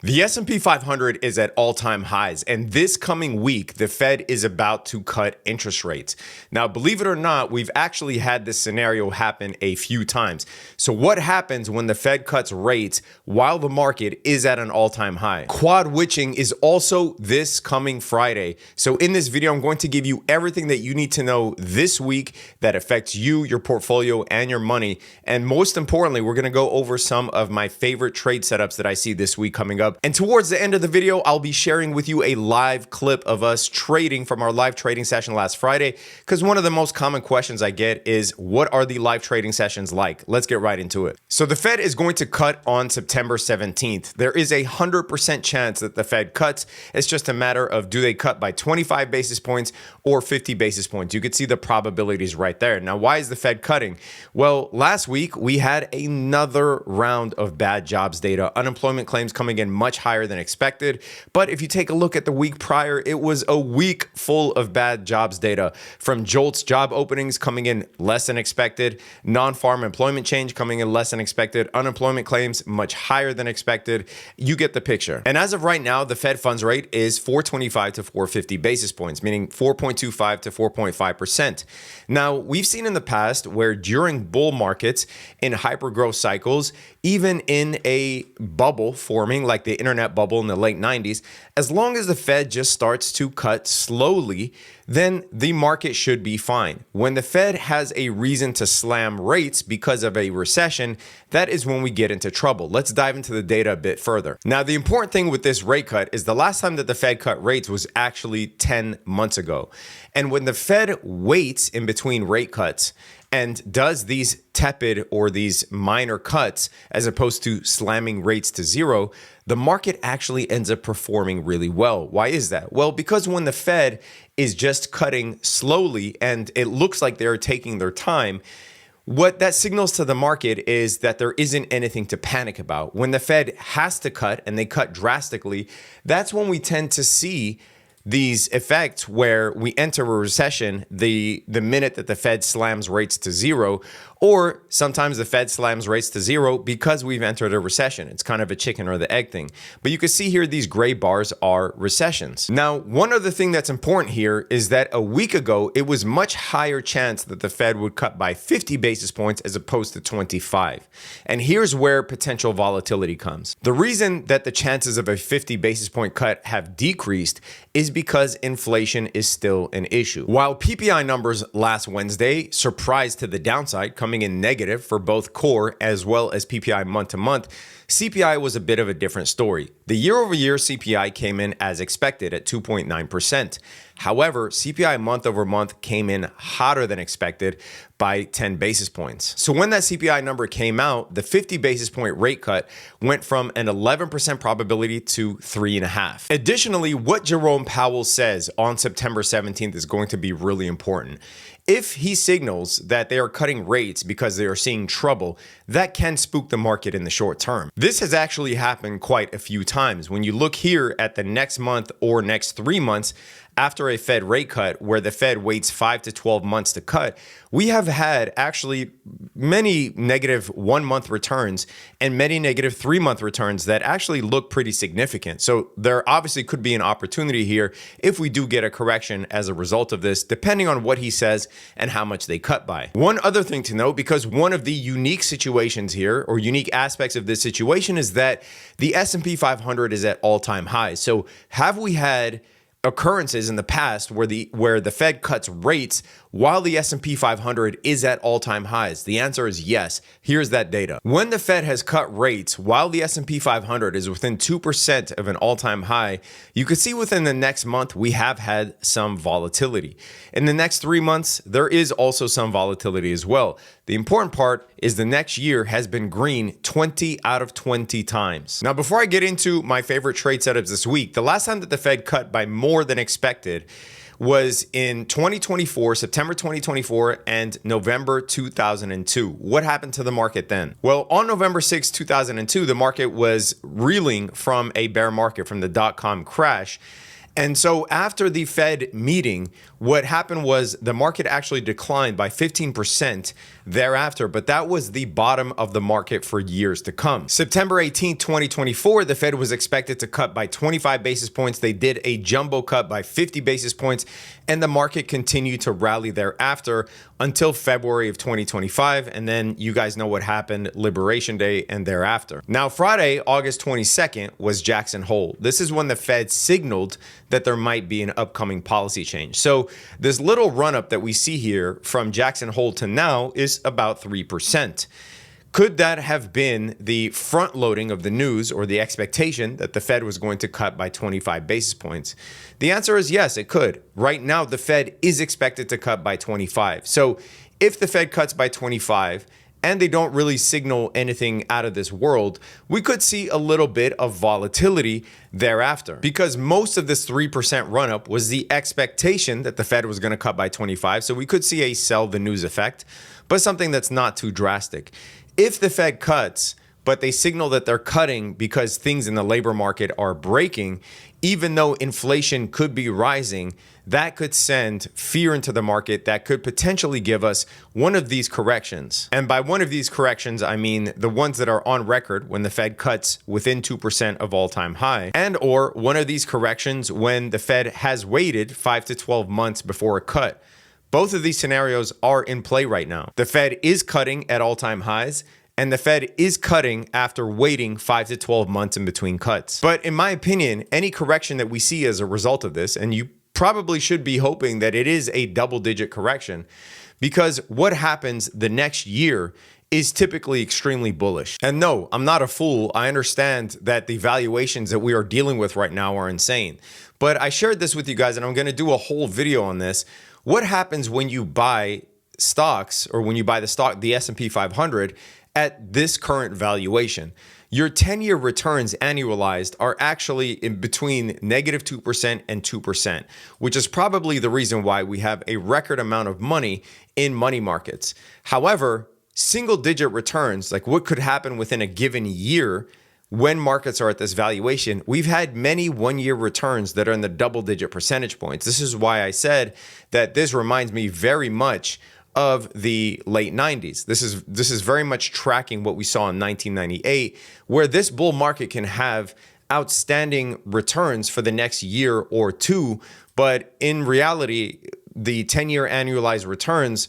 The S&P 500 is at all-time highs, and this coming week, the Fed is about to cut interest rates. Now, believe it or not, we've actually had this scenario happen a few times. So what happens when the Fed cuts rates while the market is at an all-time high? Quad witching is also this coming Friday. So in this video, I'm going to give you everything that you need to know this week that affects you, your portfolio, and your money. And most importantly, we're going to go over some of my favorite trade setups that I see this week coming up. And towards the end of the video, I'll be sharing with you a live clip of us trading from our live trading session last Friday, because one of the most common questions I get is, what are the live trading sessions like? Let's get right into it. So the Fed is going to cut on September 17th. There is a 100% chance that the Fed cuts. It's just a matter of, do they cut by 25 basis points or 50 basis points? You could see the probabilities right there. Now, why is the Fed cutting? Well, last week we had another round of bad jobs data. Unemployment claims coming in much higher than expected. But if you take a look at the week prior, it was a week full of bad jobs data, from JOLTS job openings coming in less than expected, non-farm employment change coming in less than expected, unemployment claims much higher than expected. You get the picture. And as of right now, the Fed funds rate is 425 to 450 basis points, meaning 4.25 to 4.5%. Now, we've seen in the past where during bull markets, in hyper-growth cycles, even in a bubble forming like the internet bubble in the late 90s, as long as the Fed just starts to cut slowly, then the market should be fine. When the Fed has a reason to slam rates because of a recession, that is when we get into trouble. Let's dive into the data a bit further. Now, the important thing with this rate cut is the last time that the Fed cut rates was actually 10 months ago. And when the Fed waits in between rate cuts and does these tepid or these minor cuts as opposed to slamming rates to zero, the market actually ends up performing really well. Why is that? Well, because when the Fed is just cutting slowly and it looks like they're taking their time, what that signals to the market is that there isn't anything to panic about. When the Fed has to cut and they cut drastically, that's when we tend to see these effects where we enter a recession the minute that the Fed slams rates to zero, or sometimes the Fed slams rates to zero because we've entered a recession. It's kind of a chicken or the egg thing. But you can see here these gray bars are recessions. Now, one other thing that's important here is that a week ago, it was much higher chance that the Fed would cut by 50 basis points as opposed to 25. And here's where potential volatility comes. The reason that the chances of a 50 basis point cut have decreased is because inflation is still an issue. While PPI numbers last Wednesday surprised to the downside, coming in negative for both core as well as PPI month to month, CPI was a bit of a different story. The year-over-year CPI came in as expected at 2.9%. However, CPI month over month came in hotter than expected by 10 basis points. So when that CPI number came out, the 50 basis point rate cut went from an 11% probability to 3.5%. Additionally, what Jerome Powell says on September 17th is going to be really important. If he signals that they are cutting rates because they are seeing trouble, that can spook the market in the short term. This has actually happened quite a few times. When you look here at the next month or next 3 months, after a Fed rate cut where the Fed waits 5 to 12 months to cut, we have had actually many negative 1 month returns and many negative 3 month returns that actually look pretty significant. So there obviously could be an opportunity here if we do get a correction as a result of this, depending on what he says and how much they cut by. One other thing to note, because one of the unique situations here or unique aspects of this situation is that the S&P 500 is at all-time highs. So have we had occurrences in the past where the Fed cuts rates while the S&P 500 is at all-time highs? The answer is yes. Here's that data. When the Fed has cut rates while the S&P 500 is within 2% of an all-time high, you can see within the next month we have had some volatility. In the next 3 months, there is also some volatility as well. The important part is the next year has been green 20 out of 20 times. Now, before I get into my favorite trade setups this week, the last time that the Fed cut by more than expected was in 2024, September 2024 and November 2002. What happened to the market then? Well, on November 6, 2002, the market was reeling from a bear market from the dot-com crash. And so after the Fed meeting, what happened was the market actually declined by 15% thereafter, but that was the bottom of the market for years to come. September 18, 2024, the Fed was expected to cut by 25 basis points. They did a jumbo cut by 50 basis points, and the market continued to rally thereafter until February of 2025. And then you guys know what happened, Liberation Day and thereafter. Now, Friday, August 22nd, was Jackson Hole. This is when the Fed signaled that there might be an upcoming policy change. So this little run up that we see here from Jackson Hole to now is about 3%. Could that have been the front loading of the news or the expectation that the Fed was going to cut by 25 basis points? The answer is yes, it could. Right now, the Fed is expected to cut by 25. So if the Fed cuts by 25 and they don't really signal anything out of this world, we could see a little bit of volatility thereafter, because most of this 3% run up was the expectation that the Fed was going to cut by 25. So we could see a sell the news effect, but something that's not too drastic. If the Fed cuts, but they signal that they're cutting because things in the labor market are breaking, even though inflation could be rising, that could send fear into the market that could potentially give us one of these corrections. And by one of these corrections, I mean the ones that are on record when the Fed cuts within 2% of all-time high, and or one of these corrections when the Fed has waited 5 to 12 months before a cut. Both of these scenarios are in play right now. The Fed is cutting at all-time highs, and the Fed is cutting after waiting 5 to 12 months in between cuts. But in my opinion, any correction that we see as a result of this, and you probably should be hoping that it is a double-digit correction, because what happens the next year is typically extremely bullish. And no, I'm not a fool. I understand that the valuations that we are dealing with right now are insane. But I shared this with you guys, and I'm going to do a whole video on this. What happens when you buy stocks, or when you buy the stock, the S&P 500, at this current valuation? Your 10-year returns annualized are actually in between -2% and 2%, which is probably the reason why we have a record amount of money in money markets. However, single-digit returns, like what could happen within a given year when markets are at this valuation, we've had many one-year returns that are in the double-digit percentage points. This is why I said that this reminds me very much of the late 90s. This is very much tracking what we saw in 1998, where this bull market can have outstanding returns for the next year or two, but in reality, the 10-year annualized returns,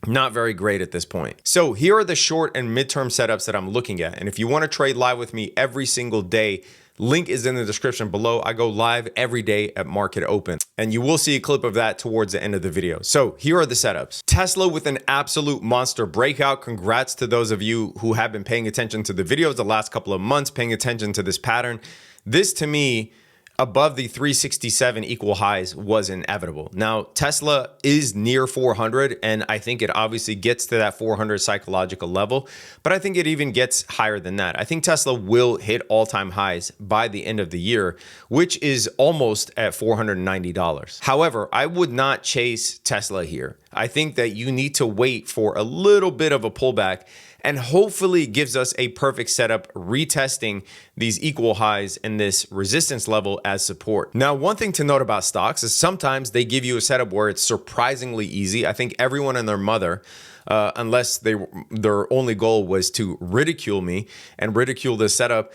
not very great at this point. So here are the short and midterm setups that I'm looking at. And if you want to trade live with me every single day, link is in the description below. I go live every day at market open, and you will see a clip of that towards the end of the video. So here are the setups. Tesla with an absolute monster breakout. Congrats to those of you who have been paying attention to the videos the last couple of months, paying attention to this pattern. This, to me, above the 367 equal highs was inevitable. Now, Tesla is near 400, and I think it obviously gets to that 400 psychological level, but I think it even gets higher than that. I think Tesla will hit all-time highs by the end of the year, which is almost at $490. However, I would not chase Tesla here. I think that you need to wait for a little bit of a pullback, and hopefully it gives us a perfect setup, retesting these equal highs and this resistance level as support. Now, one thing to note about stocks is sometimes they give you a setup where it's surprisingly easy. I think everyone and their mother, unless their only goal was to ridicule me and ridicule this setup,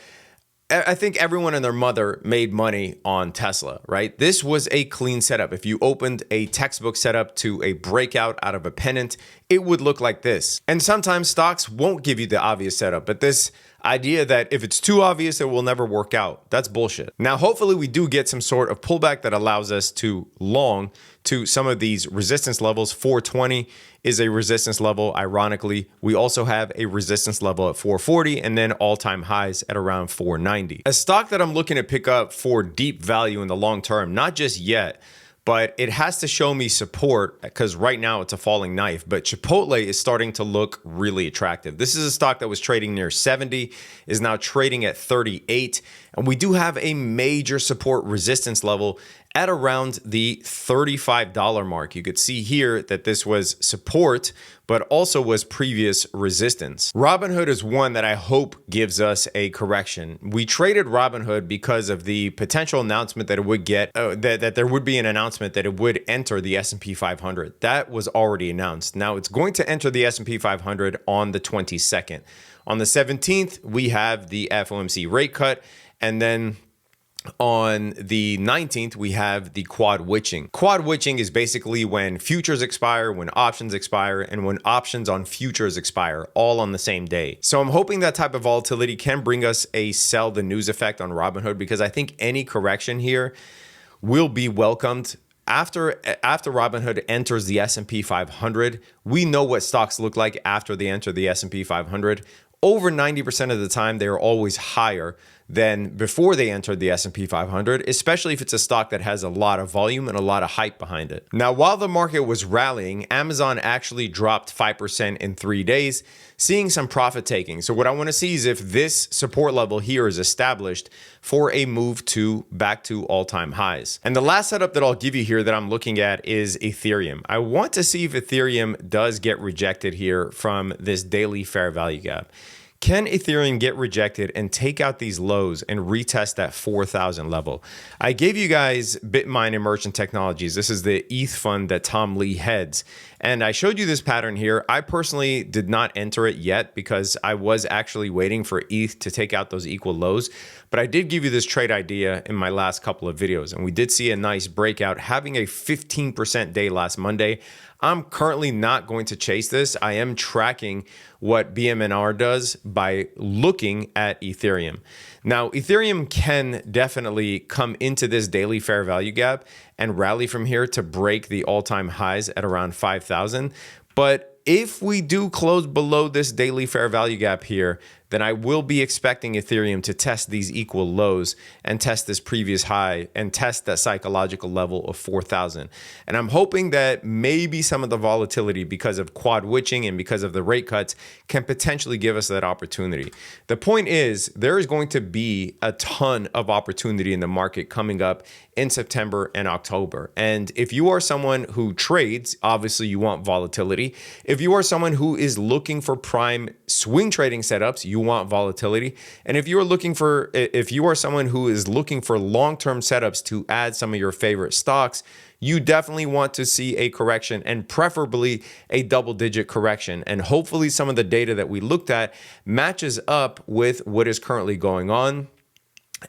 I think everyone and their mother made money on Tesla, right? This was a clean setup. If you opened a textbook setup to a breakout out of a pennant, it would look like this. And sometimes stocks won't give you the obvious setup, but this idea that if it's too obvious, it will never work out, that's bullshit. Now, hopefully we do get some sort of pullback that allows us to long to some of these resistance levels. 420 is a resistance level. Ironically, we also have a resistance level at 440 and then all-time highs at around 490. A stock that I'm looking to pick up for deep value in the long term, not just yet, but it has to show me support, because right now it's a falling knife. But Chipotle is starting to look really attractive. This is a stock that was trading near 70, is now trading at 38. And we do have a major support resistance level at around the $35 mark. You could see here that this was support, but also was previous resistance. Robinhood is one that I hope gives us a correction. We traded Robinhood because of the potential announcement that it would get, that there would be an announcement that it would enter the S&P 500. That was already announced. Now it's going to enter the S&P 500 on the 22nd. On the 17th, we have the FOMC rate cut, and then on the 19th, we have the quad witching. Quad witching is basically when futures expire, when options expire, and when options on futures expire, all on the same day. So I'm hoping that type of volatility can bring us a sell the news effect on Robinhood, because I think any correction here will be welcomed. After Robinhood enters the S&P 500, we know what stocks look like after they enter the S&P 500. Over 90% of the time, they are always higher than before they entered the S&P 500, especially if it's a stock that has a lot of volume and a lot of hype behind it. Now, while the market was rallying, Amazon actually dropped 5% in 3 days, seeing some profit taking. So what I want to see is if this support level here is established for a move back to all-time highs. And the last setup that I'll give you here that I'm looking at is Ethereum. I want to see if Ethereum does get rejected here from this daily fair value gap. Can Ethereum get rejected and take out these lows and retest that 4,000 level? I gave you guys BitMine Immersion Technologies. This is the ETH fund that Tom Lee heads. And I showed you this pattern here. I personally did not enter it yet because I was actually waiting for ETH to take out those equal lows. But I did give you this trade idea in my last couple of videos. And we did see a nice breakout, having a 15% day last Monday. I'm currently not going to chase this. I am tracking what BMNR does by looking at Ethereum. Now, Ethereum can definitely come into this daily fair value gap and rally from here to break the all-time highs at around 5,000. But if we do close below this daily fair value gap here, then I will be expecting Ethereum to test these equal lows and test this previous high and test that psychological level of 4,000. And I'm hoping that maybe some of the volatility because of quad witching and because of the rate cuts can potentially give us that opportunity. The point is, there is going to be a ton of opportunity in the market coming up in September and October. And if you are someone who trades, obviously you want volatility. If you are someone who is looking for prime swing trading setups, you want volatility. And if you are someone who is looking for long-term setups to add some of your favorite stocks, you definitely want to see a correction, and preferably a double-digit correction. And hopefully some of the data that we looked at matches up with what is currently going on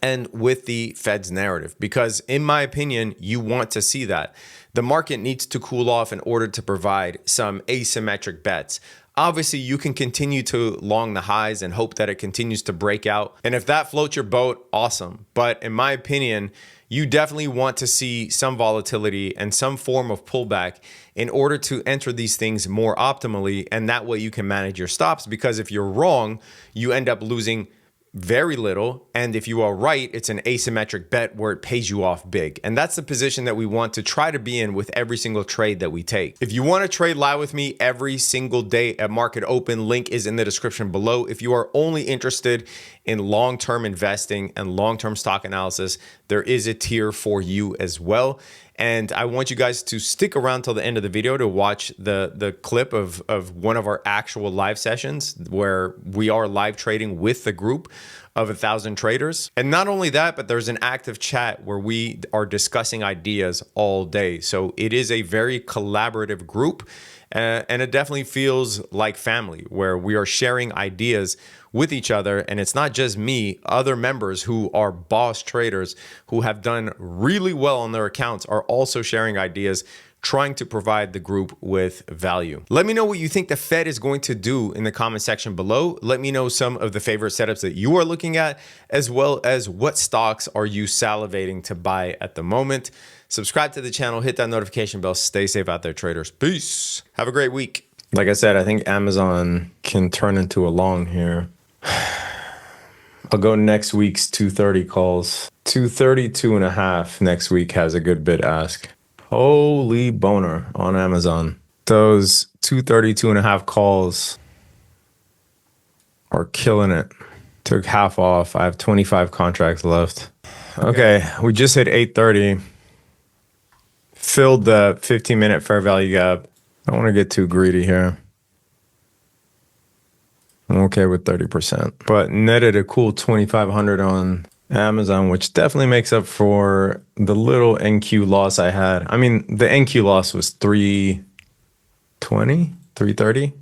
and with the Fed's narrative, because in my opinion, you want to see that. The market needs to cool off in order to provide some asymmetric bets. Obviously, you can continue to long the highs and hope that it continues to break out. And if that floats your boat, awesome. But in my opinion, you definitely want to see some volatility and some form of pullback in order to enter these things more optimally. And that way you can manage your stops, because if you're wrong, you end up losing very little. And if you are right, it's an asymmetric bet where it pays you off big. And that's the position that we want to try to be in with every single trade that we take. If you want to trade live with me every single day at market open, link is in the description below. If you are only interested in long-term investing and long-term stock analysis, there is a tier for you as well. And I want you guys to stick around till the end of the video to watch the clip of one of our actual live sessions where we are live trading with the group of 1,000 traders. And not only that, but there's an active chat where we are discussing ideas all day. So it is a very collaborative group, and it definitely feels like family, where we are sharing ideas with each other. And it's not just me, other members who are boss traders who have done really well on their accounts are also sharing ideas, trying to provide the group with value. Let me know what you think the Fed is going to do in the comment section below. Let me know some of the favorite setups that you are looking at, as well as what stocks are you salivating to buy at the moment. Subscribe to the channel, hit that notification bell. Stay safe out there, traders. Peace. Have a great week. Like I said, I think Amazon can turn into a long here. I'll go next week's 230 calls. 232.5 next week has a good bid ask. Holy boner on Amazon. Those 232.5 calls are killing it. Took half off. I have 25 contracts left. Okay, we just hit 8:30. Filled the 15-minute fair value gap. I don't want to get too greedy here. I'm okay with 30%, but netted a cool 2,500 on Amazon, which definitely makes up for the little NQ loss I had. I mean, the NQ loss was 320, 330.